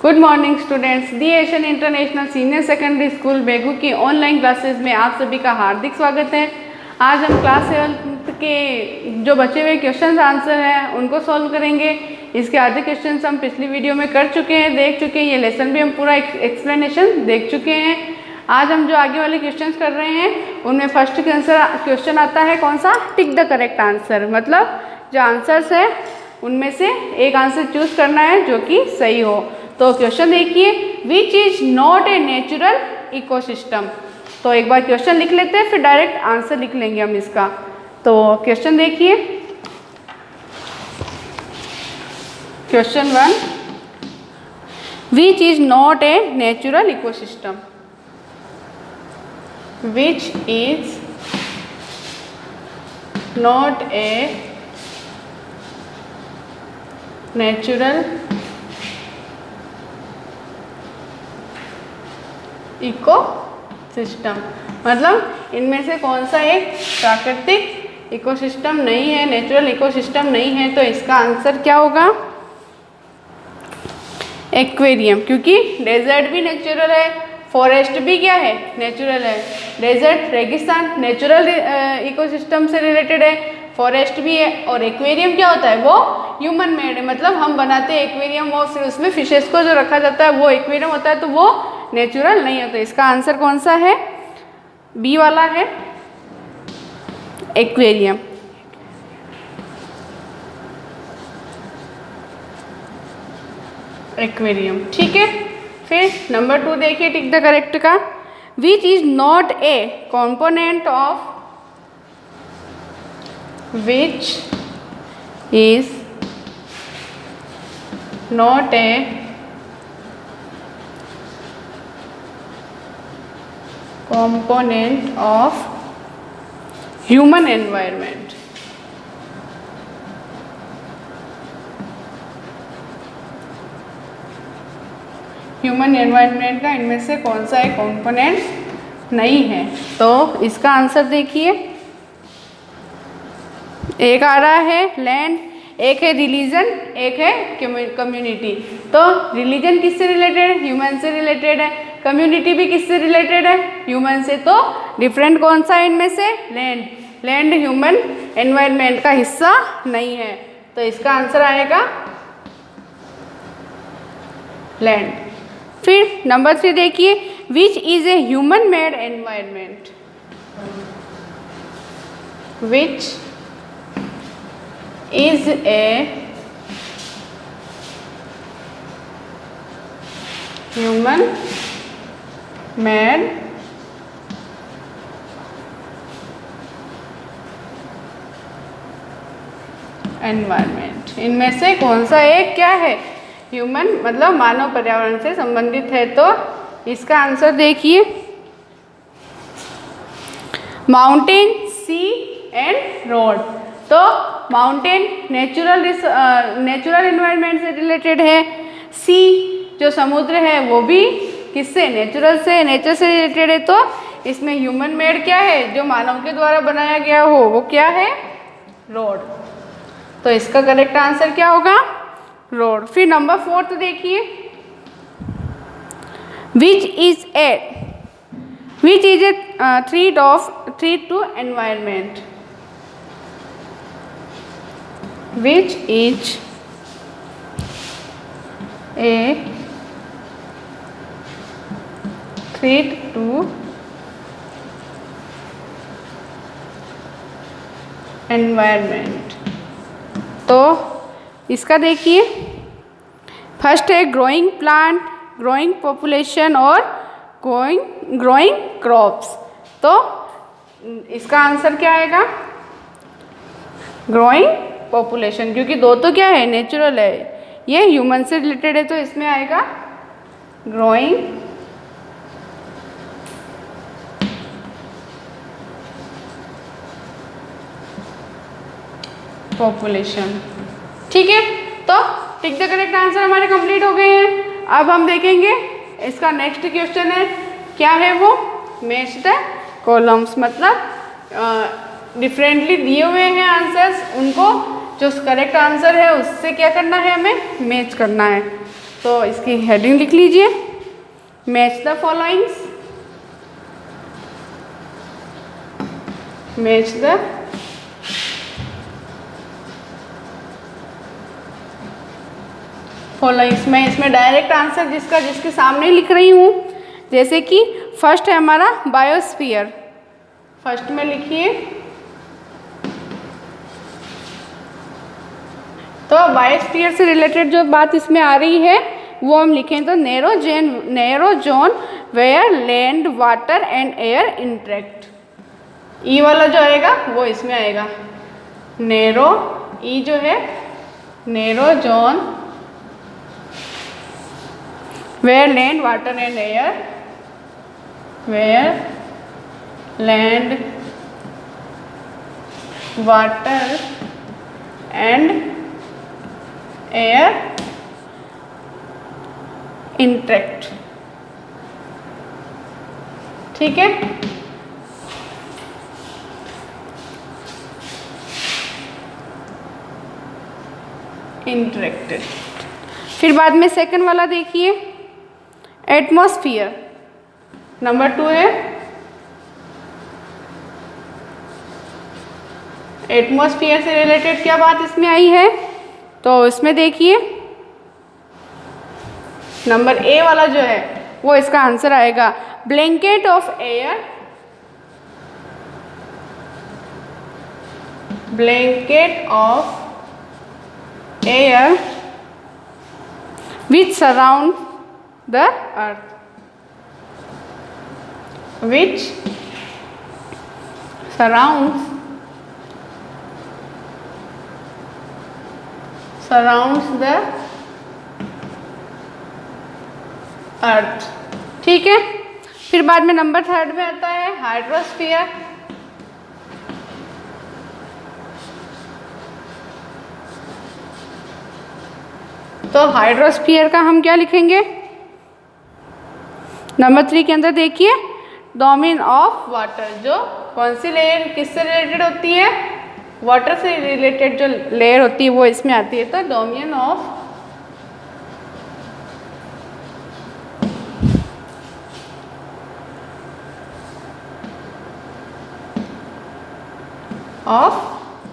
Good morning students. The Asian international senior secondary school Begu की online classes में आप सभी का हार्दिक स्वागत है। आज हम क्लास 7 के जो बचे हुए क्वेश्चन आंसर हैं उनको सॉल्व करेंगे। इसके आधे क्वेश्चन हम पिछली वीडियो में कर चुके हैं, देख चुके हैं। ये लेसन भी हम पूरा एक्सप्लेनेशन देख चुके हैं। आज हम जो आगे वाले क्वेश्चन कर रहे हैं उनमें फर्स्ट क्वेश्चन आता है कौन सा, टिक द करेक्ट आंसर। मतलब जो आंसर्स है उनमें से एक आंसर चूज करना है जो कि सही हो। तो क्वेश्चन देखिए, which is not a natural ecosystem. तो एक बार क्वेश्चन लिख लेते हैं, फिर डायरेक्ट आंसर लिख लेंगे हम इसका। तो क्वेश्चन देखिए, question 1, which is not a natural ecosystem. Which is not a natural ecosystem. मतलब इनमें से कौन सा एक प्राकृतिक इकोसिस्टम नहीं है, नेचुरल इकोसिस्टम नहीं है। तो इसका आंसर क्या होगा, एक्वेरियम। क्योंकि डेजर्ट भी नेचुरल है, फॉरेस्ट भी क्या है, नेचुरल है। डेजर्ट रेगिस्तान नेचुरल इकोसिस्टम से रिलेटेड है, फॉरेस्ट भी है। और एक्वेरियम क्या होता है, वो ह्यूमन मेड है। मतलब हम बनाते हैं एक्वेरियम, वो फिर उसमें फिशेस को जो रखा जाता है वो एक्वेरियम होता है, तो वो नेचुरल नहीं होता। इसका आंसर कौन सा है, बी वाला है, एक्वेरियम। एक्वेरियम, ठीक है। फिर नंबर 2 देखिए, टिक द करेक्ट का। विच is not A component of, which is not A component of human environment। Human environment का इनमें से कौन सा एक कंपोनेंट नहीं है। तो इसका आंसर देखिए, एक आ रहा है लैंड, एक है रिलीजन, एक है कम्युनिटी। तो रिलीजन किससे रिलेटेड है, ह्यूमन से रिलेटेड है। कम्युनिटी भी किससे रिलेटेड है, ह्यूमन से। तो डिफरेंट कौन सा है इनमें से, लैंड। लैंड ह्यूमन एनवायरनमेंट का हिस्सा नहीं है। तो इसका आंसर आएगा लैंड। फिर नंबर 3 देखिए, which is a human made environment. Which is a human made environment. इनमें से कौन सा एक क्या है, ह्यूमन मतलब मानव पर्यावरण से संबंधित है। तो इसका आंसर देखिए, माउंटेन, सी एंड रोड। तो माउंटेन नेचुरल एनवायरनमेंट से रिलेटेड है। सी जो समुद्र है वो भी किससे, नेचुरल से, नेचर से रिलेटेड है। तो इसमें ह्यूमन मेड क्या है, जो मानव के द्वारा बनाया गया हो, वो क्या है, रोड। तो इसका करेक्ट आंसर क्या होगा, रोड। फिर नंबर 4 देखिए, which is a threat to environment. Which is a threat to environment। तो इसका देखिए, फर्स्ट है ग्रोइंग प्लांट, ग्रोइंग पॉपुलेशन और ग्रोइंग क्रॉप्स। तो इसका आंसर क्या आएगा, ग्रोइंग पॉपुलेशन। क्योंकि दो तो क्या है, नेचुरल है, ये ह्यूमन से रिलेटेड है। तो इसमें आएगा ग्रोइंग पॉपुलेशन, ठीक है। तो टिक द करेक्ट आंसर हमारे कंप्लीट हो गए हैं। अब हम देखेंगे इसका नेक्स्ट क्वेश्चन है, क्या है वो, मैच द कॉलम्स। मतलब डिफरेंटली दिए हुए हैं आंसर्स, उनको जो करेक्ट आंसर है उससे क्या करना है, हमें मैच करना है। तो इसकी हेडिंग लिख लीजिए, match the followings, match the followings. मैं इसमें डायरेक्ट आंसर जिसके सामने लिख रही हूँ। जैसे कि फर्स्ट है हमारा बायोस्फीयर, फर्स्ट में लिखिए। तो बायोस्फीयर से रिलेटेड जो बात इसमें आ रही है वो हम लिखें तो narrow zone where land water and air interact. E वाला जो आएगा वो इसमें आएगा, नैरो, ई जो है narrow zone where land water and air, where land water and air interact. ठीक है, इंटरेक्टेड। फिर बाद में सेकंड वाला देखिए, एटमॉस्फेयर, नंबर 2 है एटमॉस्फेयर से रिलेटेड क्या बात इसमें आई है। तो इसमें देखिए नंबर ए वाला जो है वो इसका आंसर आएगा, blanket of air, blanket of air which surround the earth, which surrounds the earth। ठीक है, फिर बाद में नंबर 3 में आता है हाइड्रोस्फीयर। तो हाइड्रोस्फीयर का हम क्या लिखेंगे, नंबर 3 के अंदर देखिए, डोमेन ऑफ वाटर, जो कौन सी लेयर किससे रिलेटेड होती है, वाटर से रिलेटेड जो लेयर होती है वो इसमें आती है। तो डोमेन ऑफ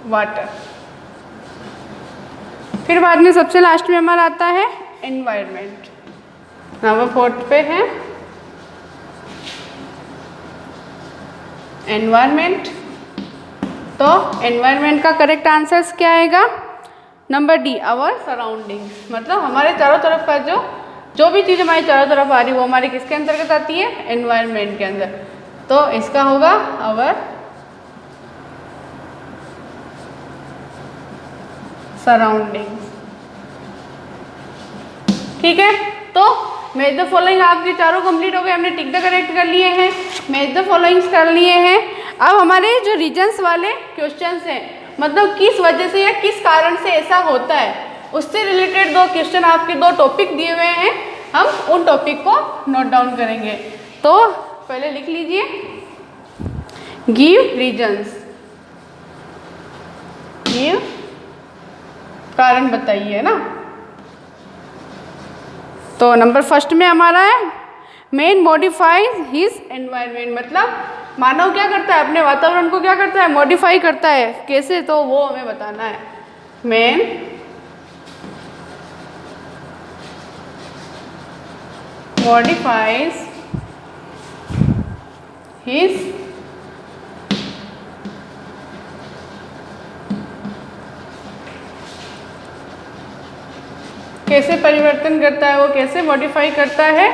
वाटर। फिर बाद में सबसे लास्ट में हमारा आता है एनवायरनमेंट, नंबर 4 पे है एनवायरनमेंट। तो एनवायरनमेंट का करेक्ट आंसर क्या आएगा, नंबर डी, आवर सराउंडिंग्स। मतलब हमारे चारों तरफ का जो भी चीज़ हमारे चारों तरफ आ रही है वो हमारे किसके अंतर्गत आती है, एनवायरनमेंट के अंदर। तो इसका होगा आवर सराउंडिंग्स। ठीक है, तो मैच द फॉलोइंग आपके चारों कंप्लीट हो गए, हमने टिक द करेक्ट कर लिए हैं, मैच द फॉलोइंग्स कर लिए हैं। अब हमारे जो रीजन्स वाले क्वेश्चंस हैं, मतलब किस वजह से या किस कारण से ऐसा होता है, उससे रिलेटेड 2 क्वेश्चन आपके 2 टॉपिक दिए हुए हैं, हम उन टॉपिक को नोट डाउन करेंगे। तो पहले लिख लीजिए, गिव रीजन्स, गिव कारण बताइए ना। तो नंबर 1 में हमारा है मैन मॉडिफाइज हिज एनवायरनमेंट, मतलब मानव क्या करता है, अपने वातावरण को क्या करता है, मॉडिफाई करता है। कैसे, तो वो हमें बताना है। मैन मॉडिफाइज हिज कैसे परिवर्तन करता है, वो कैसे मॉडिफाई करता है,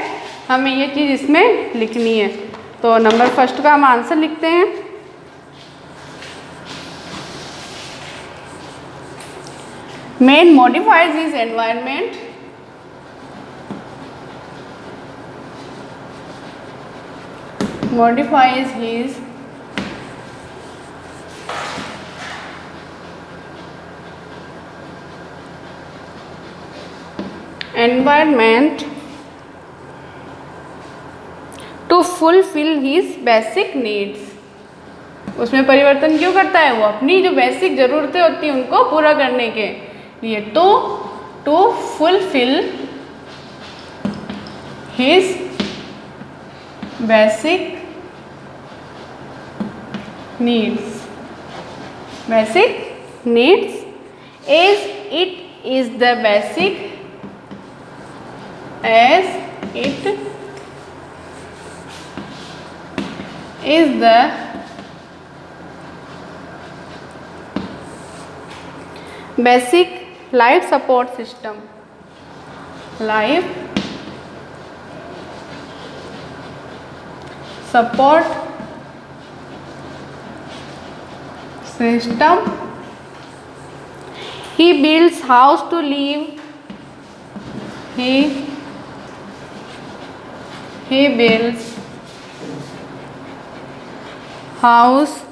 हमें ये चीज़ इसमें लिखनी है। तो नंबर 1 का हम आंसर लिखते हैं, man modifies his environment, modifies his environment to fulfill his basic needs। उसमें परिवर्तन क्यों करता है, वो अपनी जो बेसिक ज़रूरतें होती हैं उनको पूरा करने के लिए। To fulfil his basic needs. Basic needs as it is the basic as it is the basic life support system. Life support system. He builds house to live. He builds house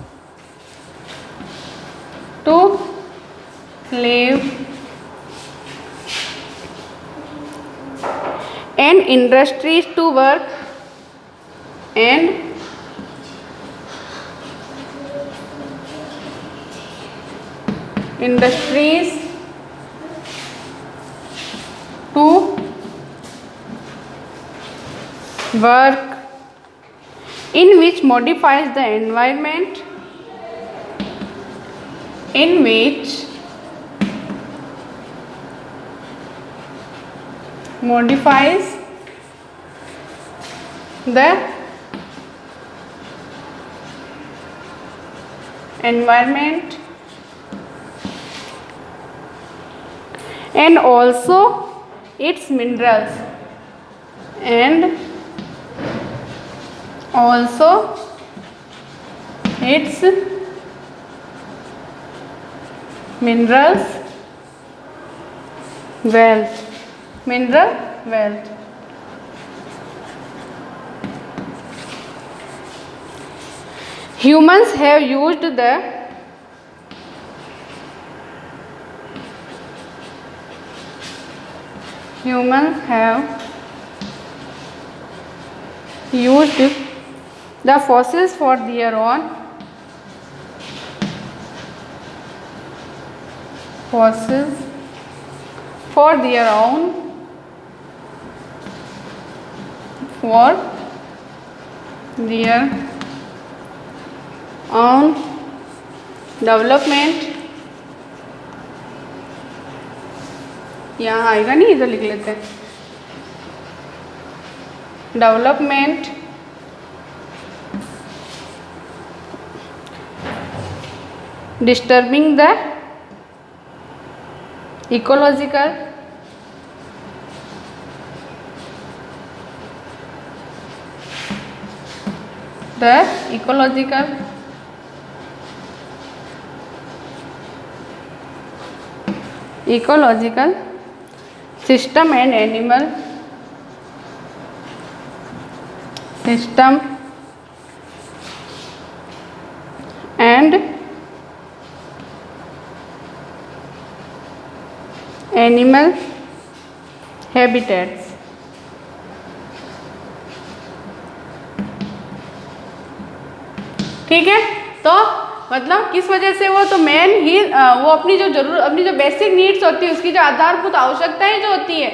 to live and industries to work and industries to work, in which modifies the environment, in which modifies the environment and also its minerals and also its minerals wealth. Mineral wealth. Humans have used the fossils for their own development. यहाँ आएगा नहीं, इधर लिख लेते हैं development disturbing the ecological system and animal system and animal habitats. ठीक है, तो मतलब किस वजह से वो तो मेन ही वो अपनी जो बेसिक नीड्स होती है, उसकी जो आधारभूत आवश्यकताएं जो होती है,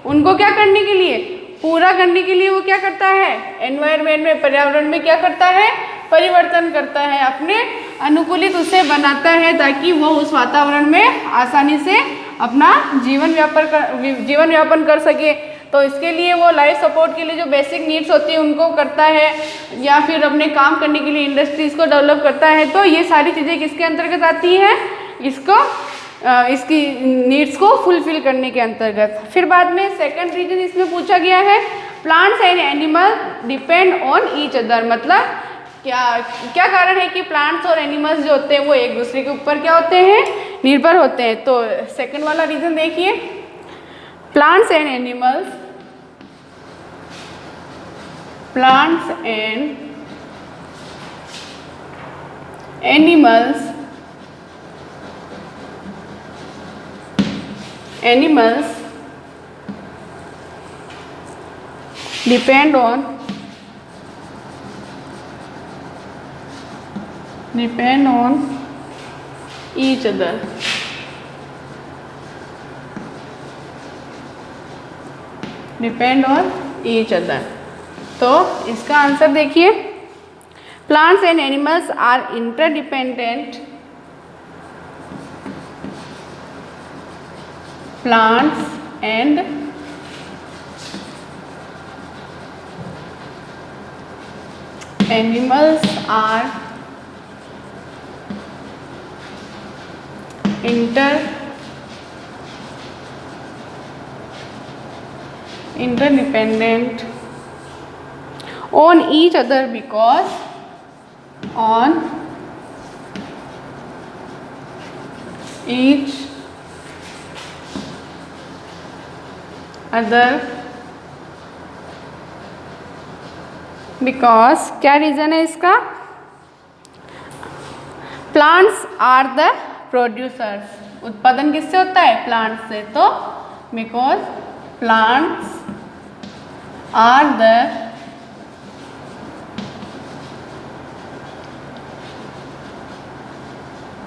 उनको क्या करने के लिए, पूरा करने के लिए वो क्या करता है, एनवायरनमेंट में, पर्यावरण में क्या करता है, परिवर्तन करता है, अपने अनुकूलित उसे बनाता है ताकि वो उस वातावरण में आसानी से अपना जीवन यापन कर सके। तो इसके लिए वो लाइफ सपोर्ट के लिए जो बेसिक नीड्स होती है उनको करता है, या फिर अपने काम करने के लिए इंडस्ट्रीज़ को डेवलप करता है। तो ये सारी चीज़ें किसके अंतर्गत आती हैं, इसकी नीड्स को फुलफिल करने के अंतर्गत। फिर बाद में सेकंड रीजन इसमें पूछा गया है, plants and animal depend on each other. मतलब क्या कारण है कि प्लांट्स और एनिमल्स जो होते हैं वो एक दूसरे के ऊपर क्या होते हैं, निर्भर होते हैं। तो सेकंड वाला रीजन देखिए, plants and animals depend on each other. Depend on each other. तो इसका आंसर देखिए, plants and animals are interdependent, plants and animals are interdependent on each other because on each other because क्या reason है इसका, plants are the producers, उत्पादन किससे होता है, प्लांट्स से। तो because plants are the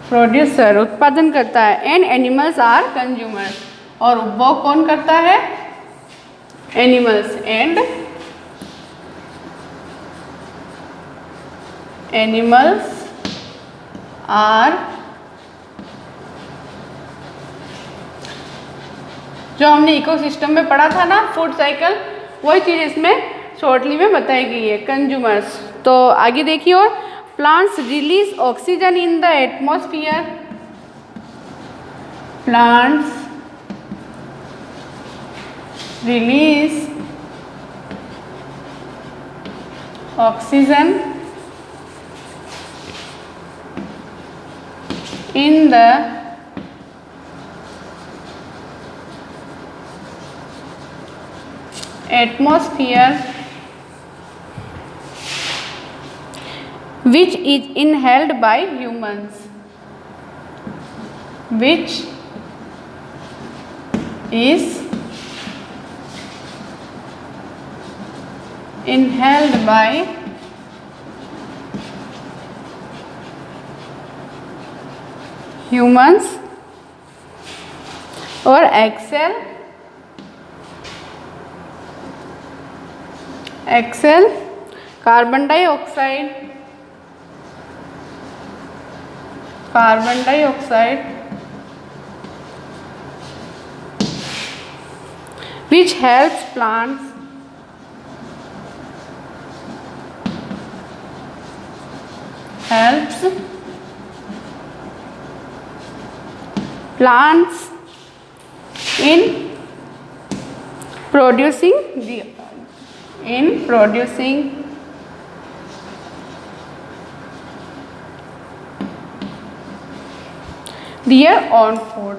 producer, उत्पादन करता है, एंड एनिमल्स आर कंज्यूमर्स, और उपभोग कौन करता है, एनिमल्स, एंड एनिमल्स आर, जो हमने इकोसिस्टम में पढ़ा था ना फूड साइकिल, वही चीज़ इसमें शॉर्टली में बताई गई है, कंज्यूमर्स। तो आगे देखिए, और plants release oxygen in the atmosphere, plants release oxygen in the atmosphere which is inhaled by humans, which is inhaled by humans और exhale carbon dioxide which helps plants in producing their own food,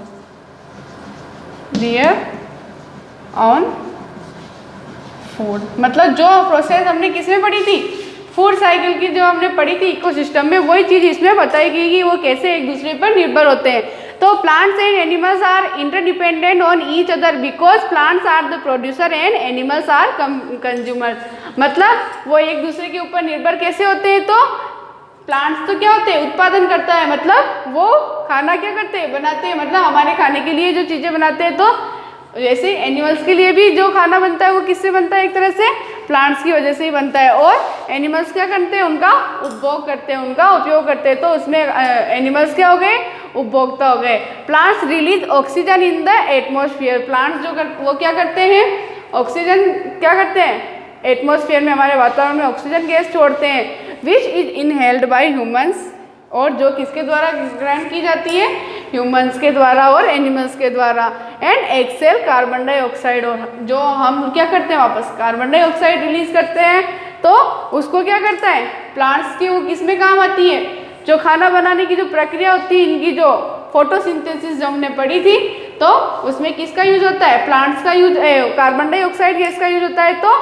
मतलब जो process हमने किस में पढ़ी थी, food cycle की जो हमने पढ़ी थी इकोसिस्टम में, वही चीज़ इसमें बताई गई कि वो कैसे एक दूसरे पर निर्भर होते हैं। तो plants and animals are interdependent on each other because plants are the producer and animals are consumers, मतलब वो एक दूसरे के ऊपर निर्भर कैसे होते हैं, तो प्लांट्स तो क्या होते हैं, उत्पादन करता है, मतलब वो खाना क्या करते हैं, बनाते हैं, मतलब हमारे खाने के लिए जो चीज़ें बनाते हैं। तो जैसे एनिमल्स के लिए भी जो खाना बनता है वो किससे बनता है, एक तरह से प्लांट्स की वजह से ही बनता है, और एनिमल्स क्या करते हैं, उनका उपभोग करते हैं, उनका उपयोग करते हैं। तो उसमें एनिमल्स क्या हो गए, उपभोक्ता हो गए। Plants release oxygen in the atmosphere, plants वो क्या करते हैं, ऑक्सीजन क्या करते हैं, एटमॉस्फेयर में, हमारे वातावरण में ऑक्सीजन गैस छोड़ते हैं, which is inhaled bye humans, और जो किसके द्वारा ग्रहण की जाती है, ह्यूमंस के द्वारा और एनिमल्स के द्वारा, एंड एक्सेल कार्बन डाइऑक्साइड, और जो हम क्या करते हैं, वापस कार्बन डाइऑक्साइड रिलीज करते हैं, तो उसको क्या करता है, प्लांट्स की वो किस में काम आती है, जो खाना बनाने की जो प्रक्रिया होती है, इनकी जो फोटोसिंथेसिस जो हमने पढ़ी थी, तो उसमें किसका यूज होता है, प्लांट्स का यूज, कार्बन डाइऑक्साइड गैस का यूज होता है। तो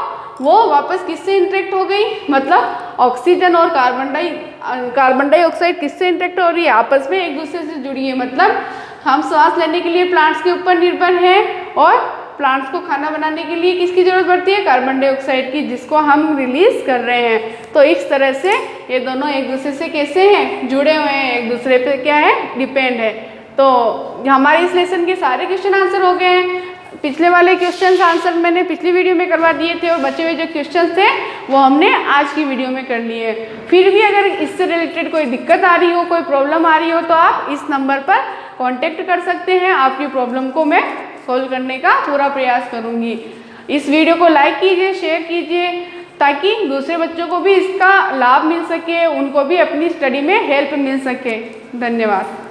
वो वापस किससे इंटरेक्ट हो गई, मतलब ऑक्सीजन और कार्बन डाइऑक्साइड किससे इंटरेक्ट हो रही है, आपस में एक दूसरे से जुड़ी है, मतलब हम सांस लेने के लिए प्लांट्स के ऊपर निर्भर हैं, और प्लांट्स को खाना बनाने के लिए किसकी जरूरत पड़ती है, कार्बन डाइऑक्साइड की, जिसको हम रिलीज कर रहे हैं। तो इस तरह से ये दोनों एक दूसरे से कैसे हैं, जुड़े हुए हैं, एक दूसरे पे क्या है, डिपेंड है। तो हमारे इस लेसन के सारे क्वेश्चन आंसर हो गए हैं। पिछले वाले क्वेश्चन आंसर मैंने पिछली वीडियो में करवा दिए थे और बचे हुए जो क्वेश्चन थे वो हमने आज की वीडियो में कर लिए। फिर भी अगर इससे रिलेटेड कोई दिक्कत आ रही हो, कोई प्रॉब्लम आ रही हो तो आप इस नंबर पर कांटेक्ट कर सकते हैं। आपकी प्रॉब्लम को मैं सोल्व करने का पूरा प्रयास करूँगी। इस वीडियो को लाइक कीजिए, शेयर कीजिए ताकि दूसरे बच्चों को भी इसका लाभ मिल सके, उनको भी अपनी स्टडी में हेल्प मिल सके। धन्यवाद।